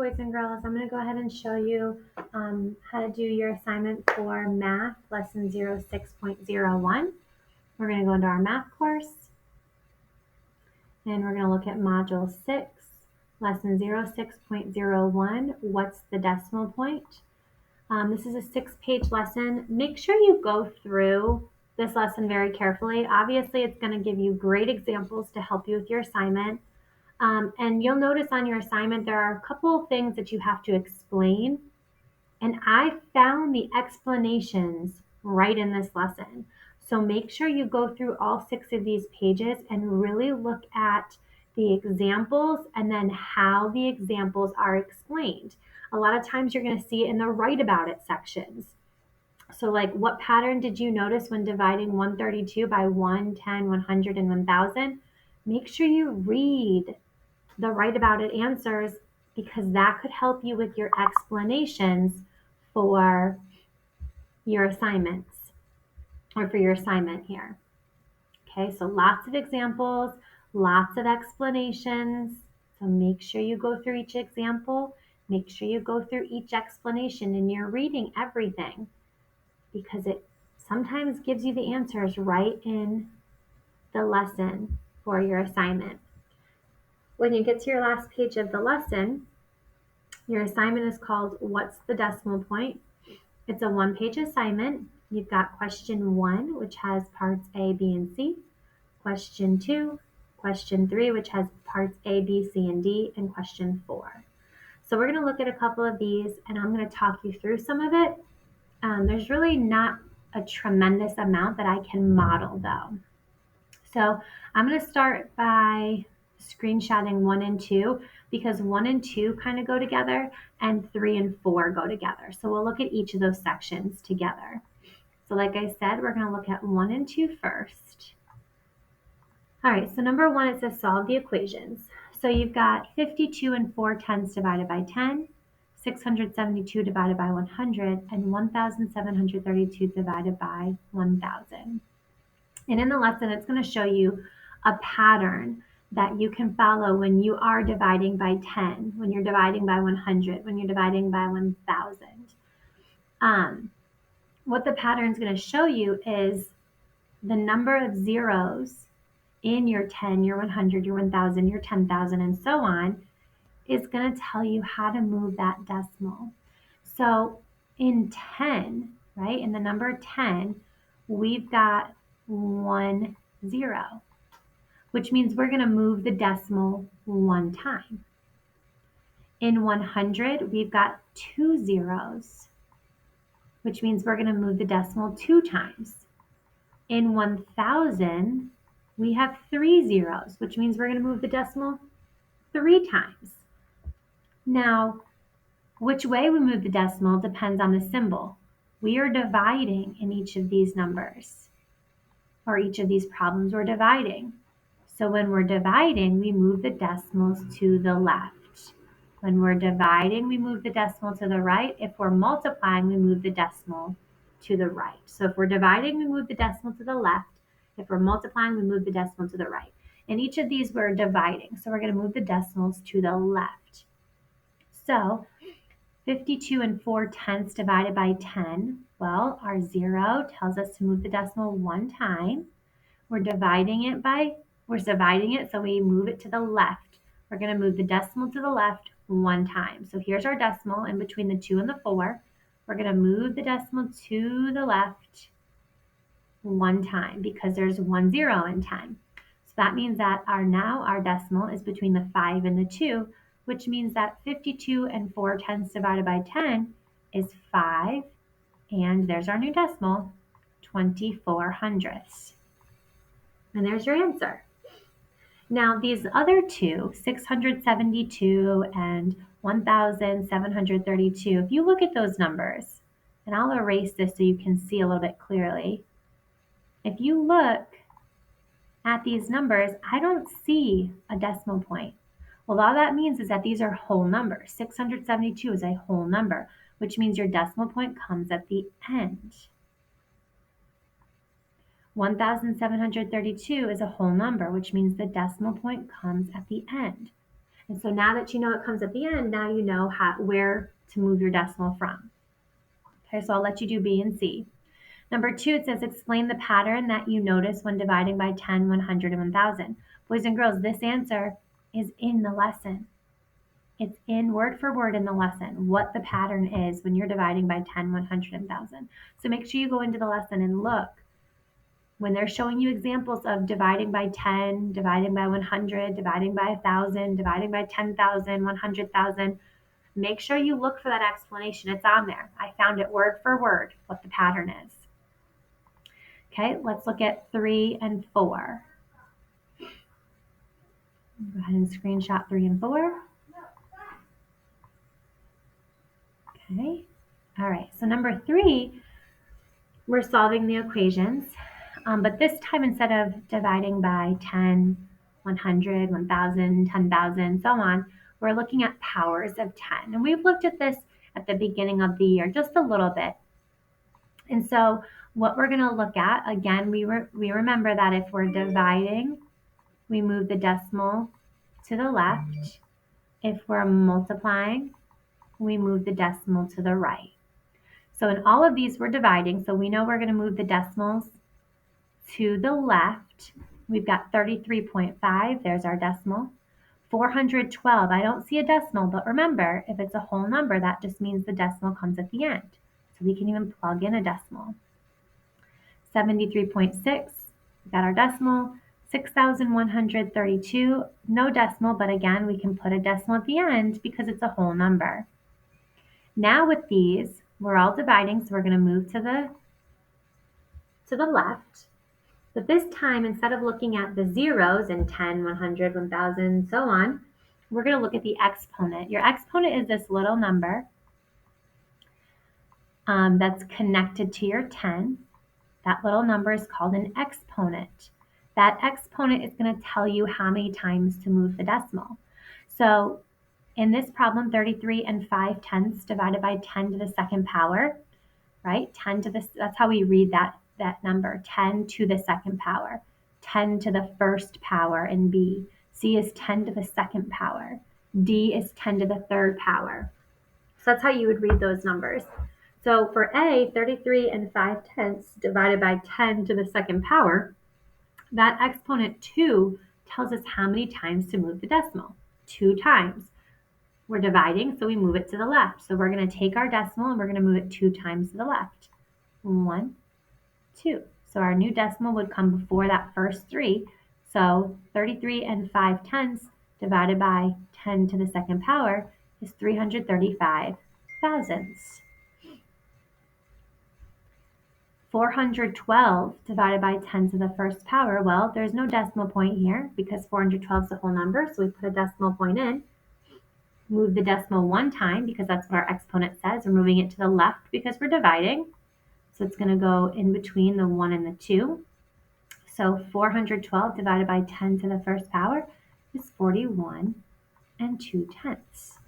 boys and girls. I'm going to go ahead and show you how to do your assignment for math lesson 06.01. We're going to go into our math course and we're going to look at module 6, lesson 06.01, what's the decimal point? This is a 6-page lesson. Make sure you go through this lesson very carefully. Obviously, it's going to give you great examples to help you with your assignment. And you'll notice on your assignment, there are a couple of things that you have to explain. And I found the explanations right in this lesson. So make sure you go through all 6 of these pages and really look at the examples and then how the examples are explained. A lot of times you're going to see it in the write about it sections. So like, what pattern did you notice when dividing 132 by 1, 10, 100, and 1000? Make sure you read the write about it answers because that could help you with your explanations for your assignments or for your assignment here. Okay, so lots of examples, lots of explanations. So make sure you go through each example. Make sure you go through each explanation and you're reading everything because it sometimes gives you the answers right in the lesson for your assignment. When you get to your last page of the lesson, your assignment is called What's the Decimal Point? It's a 1-page assignment. You've got question 1, which has parts A, B, and C. Question 2, question 3, which has parts A, B, C, and D, and question 4. So we're going to look at a couple of these, and I'm going to talk you through some of it. There's really not a tremendous amount that I can model, though. So I'm going to start by screenshotting 1 and 2 because 1 and 2 kind of go together and 3 and 4 go together. So we'll look at each of those sections together. So like I said, we're going to look at 1 and 2 first. All right, so number 1, it says solve the equations. So you've got 52 and 4/10 divided by 10, 672 divided by 100, and 1,732 divided by 1,000. And in the lesson, it's going to show you a pattern that you can follow when you are dividing by 10, when you're dividing by 100, when you're dividing by 1,000. What the pattern is going to show you is the number of zeros in your 10, your 100, your 1,000, your 10,000, and so on is going to tell you how to move that decimal. So in 10, right, in the number 10, we've got 1 0, which means we're going to move the decimal 1 time. In 100, we've got 2 zeros, which means we're going to move the decimal 2 times. In 1,000, we have 3 zeros, which means we're going to move the decimal 3 times. Now, which way we move the decimal depends on the symbol. We are dividing in each of these numbers, or each of these problems we're dividing. So when we're dividing, we move the decimals to the left. When we're dividing, we move the decimal to the right. If we're multiplying, we move the decimal to the right. So if we're dividing, we move the decimal to the left. If we're multiplying, we move the decimal to the right. In each of these, we're dividing. So we're going to move the decimals to the left. So 52 and 4/10 divided by 10. Well, our 0 tells us to move the decimal 1 time. We're dividing it, so we move it to the left. We're going to move the decimal to the left 1 time. So here's our decimal in between the 2 and the 4. We're going to move the decimal to the left 1 time because there's 1 0 in 10. So that means that our decimal is between the 5 and the 2, which means that 52 and 4/10 divided by 10 is 5. And there's our new decimal, 24 hundredths. And there's your answer. Now, these other two, 672 and 1,732, if you look at those numbers, and I'll erase this so you can see a little bit clearly. If you look at these numbers, I don't see a decimal point. Well, all that means is that these are whole numbers. 672 is a whole number, which means your decimal point comes at the end. 1,732 is a whole number, which means the decimal point comes at the end. And so now that you know it comes at the end, now you know where to move your decimal from. Okay, so I'll let you do B and C. Number 2, it says explain the pattern that you notice when dividing by 10, 100, and 1,000. Boys and girls, this answer is in the lesson. It's in word for word in the lesson what the pattern is when you're dividing by 10, 100, and 1,000. So make sure you go into the lesson and look. When they're showing you examples of dividing by 10, dividing by 100, dividing by 1,000, dividing by 10,000, 100,000, make sure you look for that explanation. It's on there. I found it word for word what the pattern is. Okay, let's look at 3 and 4. Go ahead and screenshot 3 and 4. Okay, all right, so number 3, we're solving the equations, but this time instead of dividing by 10, 100, 1,000, 10,000, so on, we're looking at powers of 10. And we've looked at this at the beginning of the year just a little bit. And so what we're going to look at, again, we remember that if we're dividing, we move the decimal to the left. If we're multiplying, we move the decimal to the right. So in all of these, we're dividing, so we know we're going to move the decimals to the left. We've got 33.5, there's our decimal. 412, I don't see a decimal, but remember, if it's a whole number, that just means the decimal comes at the end. So we can even plug in a decimal. 73.6, we got our decimal. 6,132, no decimal, but again, we can put a decimal at the end because it's a whole number. Now with these, we're all dividing, so we're going to move to the left. But this time, instead of looking at the zeros in 10, 100, 1,000, so on, we're going to look at the exponent. Your exponent is this little number that's connected to your 10. That little number is called an exponent. That exponent is going to tell you how many times to move the decimal. So in this problem, 33 and 5/10 divided by 10 to the second power, right? 10 to the, that's how we read that number, 10 to the second power, 10 to the first power in B. C is 10 to the second power. D is 10 to the third power. So that's how you would read those numbers. So for A, 33 and 5/10 divided by 10 to the second power, that exponent 2 tells us how many times to move the decimal. 2 times. We're dividing, so we move it to the left. So we're going to take our decimal and we're going to move it 2 times to the left. 1, 2. So our new decimal would come before that first 3. So 33 and 5/10 divided by 10 to the second power is 335 thousandths. 412 divided by 10 to the first power, well, there's no decimal point here because 412 is a whole number, so we put a decimal point in. Move the decimal 1 time because that's what our exponent says. We're moving it to the left because we're dividing. So it's going to go in between the 1 and the 2. So 412 divided by 10 to the first power is 41 and 2/10.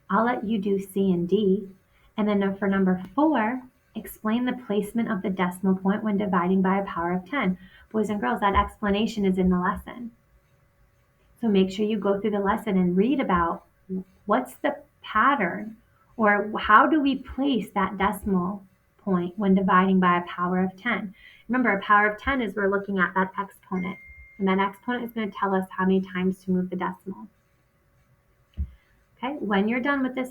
I'll let you do C and D. And then for number 4, explain the placement of the decimal point when dividing by a power of 10. Boys and girls, that explanation is in the lesson. So make sure you go through the lesson and read about what's the pattern or how do we place that decimal point when dividing by a power of 10. Remember, a power of 10 is we're looking at that exponent, and that exponent is going to tell us how many times to move the decimal. Okay, when you're done with this